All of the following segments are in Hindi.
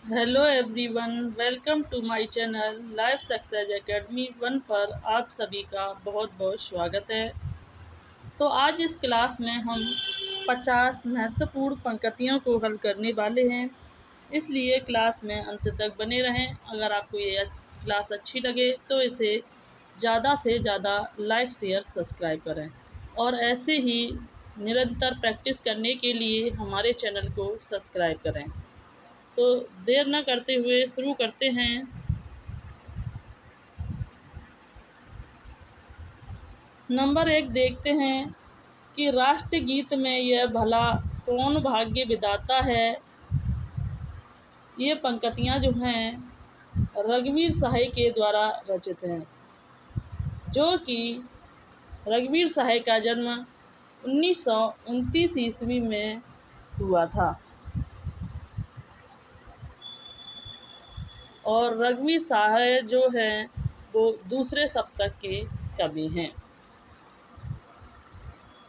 Hello everyone, welcome to my channel life success academy 1 पर आप सभी का बहुत बहुत स्वागत है। तो आज इस क्लास में हम 50 महत्वपूर्ण पंक्तियों को हल करने वाले हैं, इसलिए क्लास में अंत तक बने रहें। अगर आपको ये क्लास अच्छी लगे तो इसे ज़्यादा से ज़्यादा लाइक शेयर सब्सक्राइब करें और ऐसे ही निरंतर प्रैक्टिस करने के लिए हमारे चैनल को सब्सक्राइब करें। तो देर न करते हुए शुरू करते हैं। नंबर 1 देखते हैं कि राष्ट्रगीत में यह भला कौन भाग्य विधाता है। ये पंक्तियाँ जो हैं रघुवीर साहय के द्वारा रचित हैं, जो कि रघुवीर साहय का जन्म 1929 ईस्वी में हुआ था और रघुवीर साहय जो हैं वो दूसरे शतक के कवि हैं।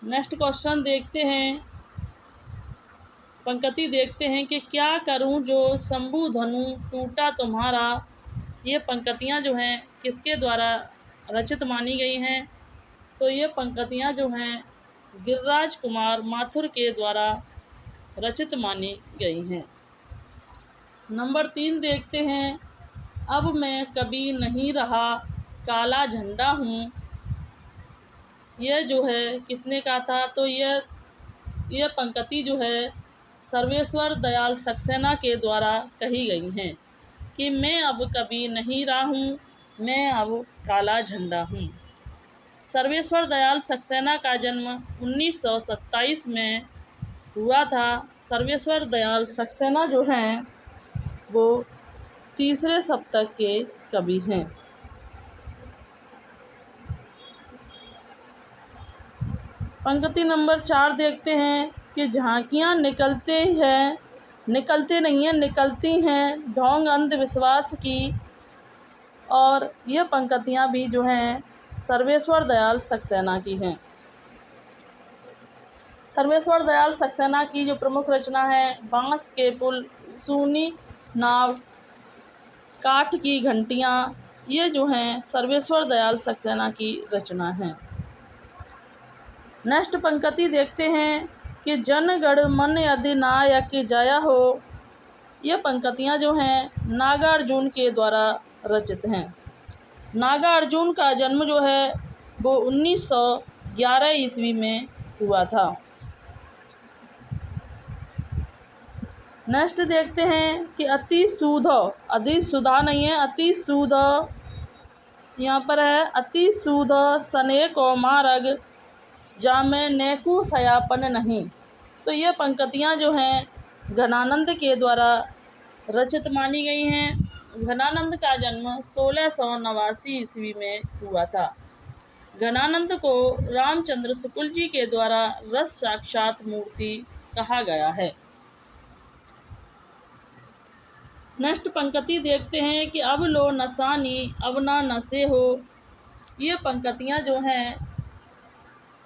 नेक्स्ट क्वेश्चन देखते हैं, पंक्ति देखते हैं कि क्या करूं जो शंभु धनु टूटा तुम्हारा। ये पंक्तियां जो हैं किसके द्वारा रचित मानी गई हैं? तो ये पंक्तियां जो हैं गिरिराज कुमार माथुर के द्वारा रचित मानी गई हैं। नंबर 3 देखते हैं, अब मैं कभी नहीं रहा काला झंडा हूँ। यह जो है किसने कहा था? तो यह पंक्ति जो है सर्वेश्वर दयाल सक्सेना के द्वारा कही गई हैं कि मैं अब कभी नहीं रहा हूँ, मैं अब काला झंडा हूँ। सर्वेश्वर दयाल सक्सेना का जन्म 1927 में हुआ था। सर्वेश्वर दयाल सक्सेना जो हैं वो तीसरे शतक के कवि हैं। पंक्ति नंबर 4 देखते हैं कि झांकियाँ निकलती हैं ढोंग अंधविश्वास की। और ये पंक्तियाँ भी जो हैं सर्वेश्वर दयाल सक्सेना की हैं। सर्वेश्वर दयाल सक्सेना की जो प्रमुख रचना है बांस के पुल, सूनी नाव, काठ की घंटियाँ, ये जो हैं सर्वेश्वर दयाल सक्सेना की रचना हैं। नेक्स्ट पंक्ति देखते हैं कि जनगण मन अधिनायक जय हो। ये पंक्तियाँ जो हैं नागार्जुन के द्वारा रचित हैं। नागार्जुन का जन्म जो है वो 1911 ईस्वी में हुआ था। नेक्स्ट देखते हैं कि अति सुधा नहीं है, अति सूध यहाँ पर है। अति सूध सने को मार्ग जामे नेकु सयापन नहीं। तो ये पंक्तियाँ जो हैं घनानंद के द्वारा रचित मानी गई हैं। घनानंद का जन्म 1689 ईस्वी में हुआ था। घनानंद को रामचंद्र शुक्ल जी के द्वारा रस साक्षात मूर्ति कहा गया है। नेक्स्ट पंक्ति देखते हैं कि अब लो नसानी अब ना नशे हो। ये पंक्तियाँ जो हैं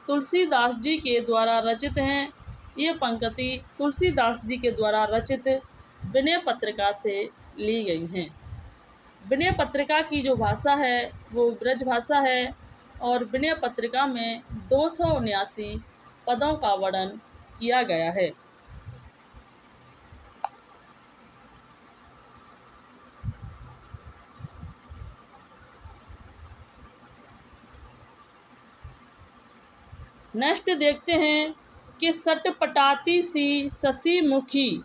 तुलसीदास जी के द्वारा रचित हैं। ये पंक्ति तुलसीदास जी के द्वारा रचित विनय पत्रिका से ली गई हैं। विनय पत्रिका की जो भाषा है वो ब्रज भाषा है और विनय पत्रिका में 279 पदों का वर्णन किया गया है। नेक्स्ट देखते हैं कि सटपटाती सी शशि मुखी,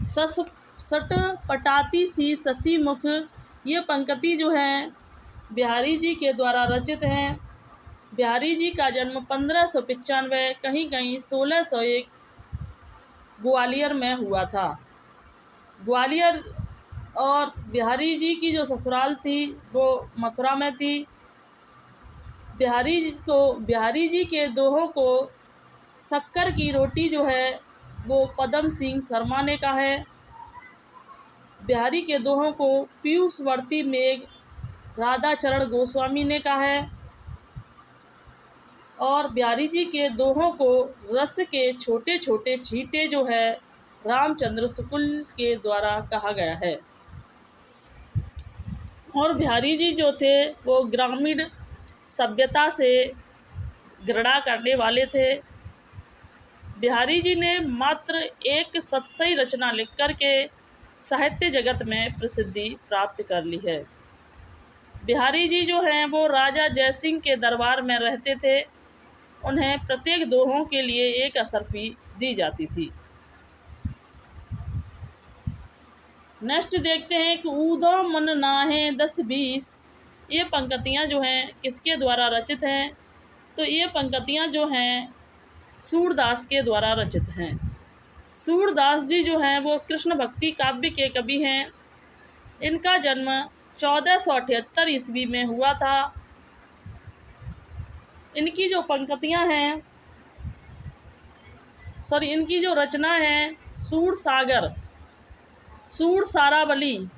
सटपटाती सी शशि मुख। ये पंक्ति जो है बिहारी जी के द्वारा रचित हैं। बिहारी जी का जन्म 1595 कहीं 1601 ग्वालियर में हुआ था। ग्वालियर और बिहारी जी की जो ससुराल थी वो मथुरा में थी। बिहारी जी के दोहों को शक्कर की रोटी जो है वो पदम सिंह शर्मा ने कहा है। बिहारी के दोहों को पीयूषवर्ती मेघ राधाचरण गोस्वामी ने कहा है और बिहारी जी के दोहों को रस के छोटे छोटे छींटे जो है रामचंद्र शुक्ल के द्वारा कहा गया है। और बिहारी जी जो थे वो ग्रामीण सभ्यता से घृणा करने वाले थे। बिहारी जी ने मात्र एक सतसई रचना लिख कर के साहित्य जगत में प्रसिद्धि प्राप्त कर ली है। बिहारी जी जो हैं वो राजा जयसिंह के दरबार में रहते थे। उन्हें प्रत्येक दोहों के लिए एक असरफी दी जाती थी। नेक्स्ट देखते हैं कि ऊधो मन नाहे 10-20। ये पंक्तियाँ जो हैं किसके द्वारा रचित हैं? तो ये पंक्तियाँ जो हैं सूरदास के द्वारा रचित हैं। सूरदास जी जो हैं वो कृष्ण भक्ति काव्य के कवि हैं। इनका जन्म 1478 ईस्वी में हुआ था। इनकी जो पंक्तियाँ हैं इनकी जो रचना है सूरसागर, सूरसारावली,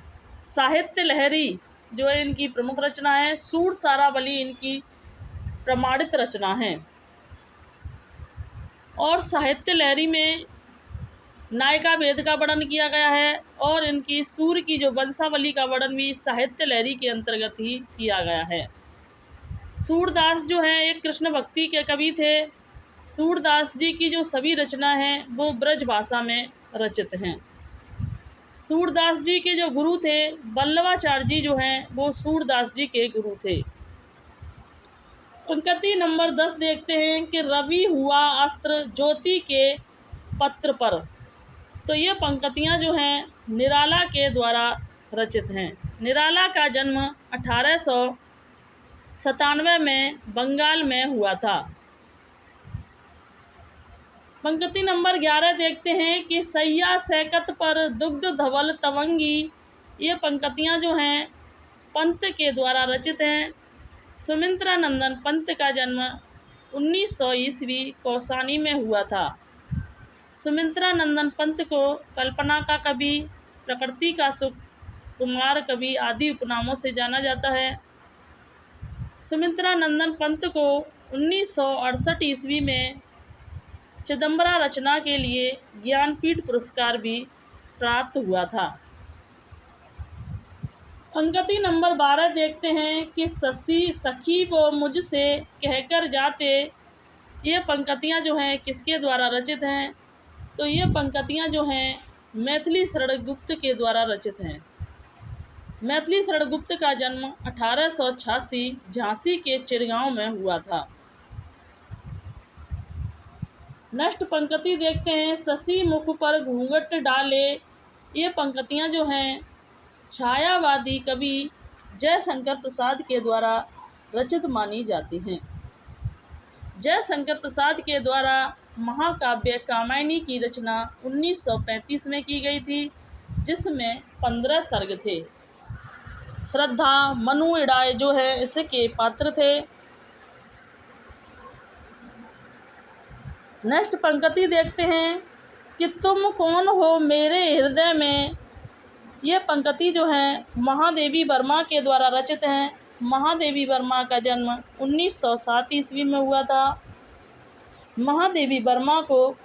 साहित्य लहरी जो है इनकी प्रमुख रचना है। सूरसारावली इनकी प्रमाणित रचना है। और साहित्य लहरी में नायिका भेद का वर्णन किया गया है और इनकी सूर की जो वंशावली का वर्णन भी साहित्य लहरी के अंतर्गत ही किया गया है। सूरदास जो हैं एक कृष्ण भक्ति के कवि थे। सूरदास जी की जो सभी रचना हैं वो ब्रज भाषा में रचित हैं। सूरदास जी के जो गुरु थे वल्लभाचार्य जी जो हैं वो सूरदास जी के गुरु थे। पंक्ति नंबर 10 देखते हैं कि रवि हुआ अस्त्र ज्योति के पत्र पर। तो ये पंक्तियाँ जो हैं निराला के द्वारा रचित हैं। निराला का जन्म 1897 में बंगाल में हुआ था। पंक्ति नंबर 11 देखते हैं कि सैया सैकत पर दुग्ध धवल तवंगी। ये पंक्तियाँ जो हैं पंत के द्वारा रचित हैं। सुमित्रा नंदन पंत का जन्म 1900 ईस्वी कौसानी में हुआ था। सुमित्रा नंदन पंत को कल्पना का कवि, प्रकृति का सुख, कुमार कवि आदि उपनामों से जाना जाता है। सुमित्रा नंदन पंत को 1968 ईस्वी में चिदम्बरा रचना के लिए ज्ञानपीठ पुरस्कार भी प्राप्त हुआ था। पंक्ति नंबर 12 देखते हैं कि सखी वो मुझसे कहकर जाते। ये पंक्तियाँ जो हैं किसके द्वारा रचित हैं? तो ये पंक्तियाँ जो हैं मैथिली शरण गुप्त के द्वारा रचित हैं। मैथिली शरण गुप्त का जन्म 1886 झांसी के चिरगांव में हुआ था। नेक्स्ट पंक्ति देखते हैं शशि मुख पर घूंघट डाले। ये पंक्तियाँ जो हैं छायावादी कवि जयशंकर प्रसाद के द्वारा रचित मानी जाती हैं। जयशंकर प्रसाद के द्वारा महाकाव्य कामायनी की रचना 1935 में की गई थी, जिसमें 15 सर्ग थे। श्रद्धा मनु इड़ाए जो है इसके पात्र थे। नेक्स्ट पंक्ति देखते हैं कि तुम कौन हो मेरे हृदय में। ये पंक्ति जो है महादेवी वर्मा के द्वारा रचित हैं। महादेवी वर्मा का जन्म 1907 ईस्वी में हुआ था। महादेवी वर्मा को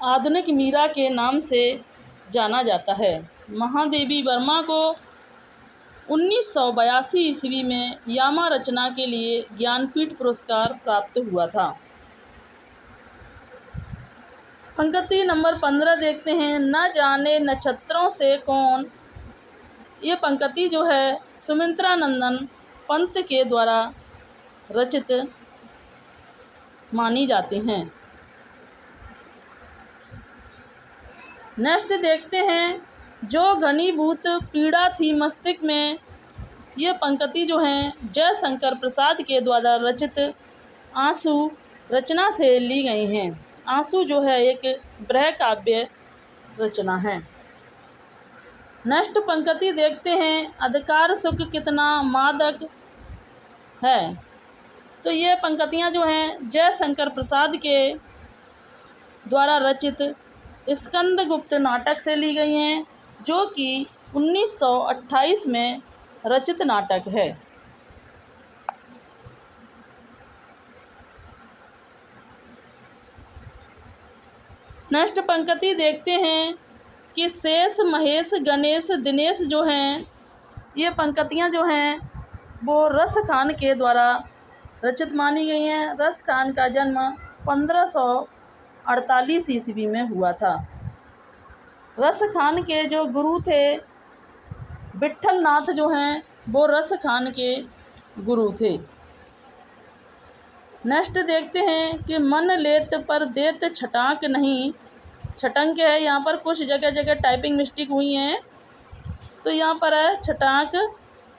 आधुनिक मीरा के नाम से जाना जाता है। महादेवी वर्मा को 1982 ईस्वी में यामा रचना के लिए ज्ञानपीठ पुरस्कार प्राप्त हुआ था। पंक्ति नंबर 15 देखते हैं न जाने नक्षत्रों से कौन। ये पंक्ति जो है सुमित्रा नंदन पंत के द्वारा रचित मानी जाती हैं। नेक्स्ट देखते हैं जो घनीभूत पीड़ा थी मस्तिष्क में। ये पंक्ति जो हैं जयशंकर प्रसाद के द्वारा रचित आंसू रचना से ली गई हैं। आंसू जो है एक बृह काव्य रचना है। नेक्स्ट पंक्ति देखते हैं अधिकार सुख कितना मादक है। तो ये पंक्तियाँ जो हैं जयशंकर प्रसाद के द्वारा रचित स्कंदगुप्त नाटक से ली गई हैं, जो कि 1928 में रचित नाटक है। नेक्स्ट पंक्ति देखते हैं कि शेष, महेश, गणेश, दिनेश जो हैं, ये पंक्तियाँ जो हैं वो रस खान के द्वारा रचित मानी गई हैं। रस खान का जन्म 1548 ईस्वी में हुआ था। रस खान के जो गुरु थे विट्ठल नाथ जो हैं वो रस खान के गुरु थे। नेक्स्ट देखते हैं कि मन लेत पर देत छटाक नहीं, छटंक है, यहाँ पर कुछ जगह जगह टाइपिंग मिस्टेक हुई हैं, तो यहाँ पर है छटाक।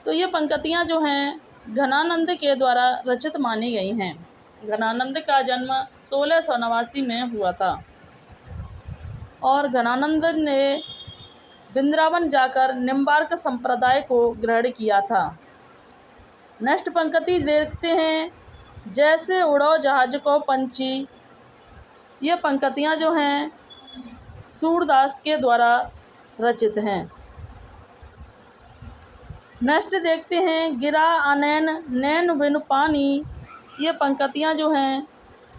तो ये पंक्तियाँ जो हैं घनानंद के द्वारा रचित मानी गई हैं। घनानंद का जन्म 1689 में हुआ था और घनानंद ने वृंदावन जाकर निम्बार्क संप्रदाय को ग्रहण किया था। नेक्स्ट पंक्ति देखते हैं, जैसे उड़ो जहाज को पंछी। ये पंक्तियाँ जो हैं सूरदास के द्वारा रचित हैं। नेक्स्ट देखते हैं, गिरा अनैन नैन बिन पानी। ये पंक्तियाँ जो हैं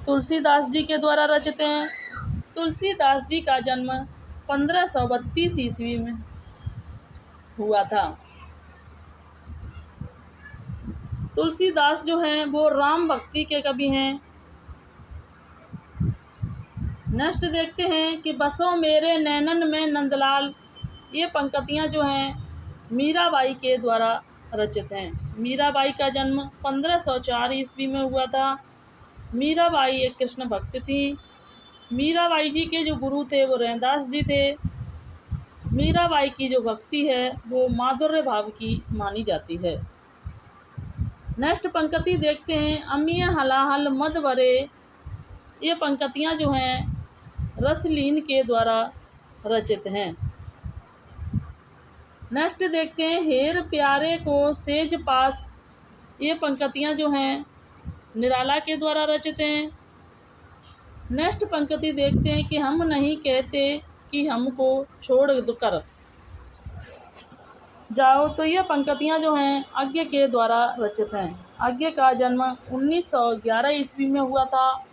तुलसीदास जी के द्वारा रचित हैं। तुलसीदास जी का जन्म 1532 ईस्वी में हुआ था। तुलसीदास जो हैं वो राम भक्ति के कवि हैं। नेक्स्ट देखते हैं कि बसो मेरे नैनन में नंदलाल। ये पंक्तियाँ जो हैं मीराबाई के द्वारा रचित हैं। मीराबाई का जन्म 1504 ईस्वी में हुआ था। मीराबाई एक कृष्ण भक्त थी। मीराबाई जी के जो गुरु थे वो रैदास जी थे। मीराबाई की जो भक्ति है वो माधुर्य भाव की मानी जाती है। नेक्स्ट पंक्ति देखते हैं, अमिया हलाहल मद भरे। ये पंक्तियाँ जो हैं रसलीन के द्वारा रचित हैं। नेक्स्ट देखते हैं, हेर प्यारे को सेज पास। ये पंक्तियाँ जो हैं निराला के द्वारा रचित हैं। नेक्स्ट पंक्ति देखते हैं कि हम नहीं कहते कि हमको छोड़ कर जाओ। तो ये पंक्तियाँ जो हैं अज्ञ के द्वारा रचित हैं। अज्ञ का जन्म 1911 ईस्वी में हुआ था।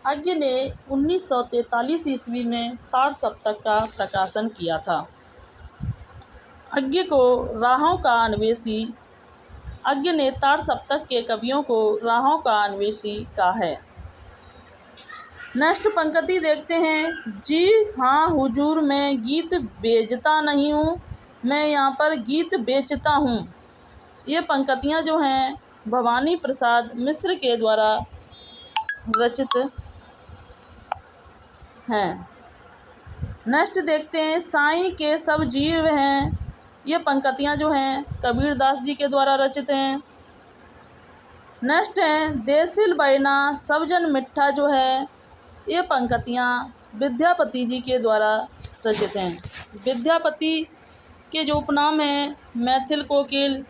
अज्ञ ने 1943 ईस्वी में तार सप्तक का प्रकाशन किया था। अज्ञ को राहों का अन्वेषी, अज्ञ ने तार सप्तक के कवियों को राहों का अन्वेषी कहा है। नेक्स्ट पंक्ति देखते हैं, जी हाँ हुजूर मैं गीत बेचता नहीं हूँ, मैं यहाँ पर गीत बेचता हूँ। ये पंक्तियाँ जो हैं भवानी प्रसाद मिश्र के द्वारा रचित हैं। नेक्स्ट देखते हैं, साईं के सब जीव हैं। ये पंक्तियाँ जो हैं कबीरदास जी के द्वारा रचित हैं। नेक्स्ट हैं, देसिल बैना सब जन मिठा जो है। ये पंक्तियाँ विद्यापति जी के द्वारा रचित हैं। विद्यापति के जो उपनाम हैं मैथिल कोकिल,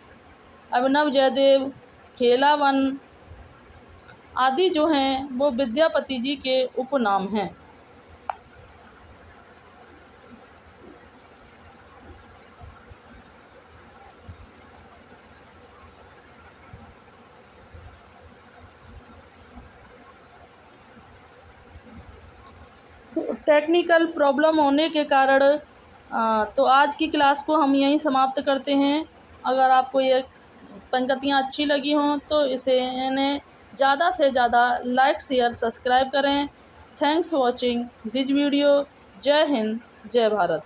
अभिनव जयदेव, खेलावन आदि जो हैं वो विद्यापति जी के उपनाम हैं। तो टेक्निकल प्रॉब्लम होने के कारण तो आज की क्लास को हम यहीं समाप्त करते हैं। अगर आपको ये पंक्तियाँ अच्छी लगी हों तो इन्हें ज़्यादा से ज़्यादा लाइक शेयर सब्सक्राइब करें। Thanks watching this video. जय हिंद, जय भारत।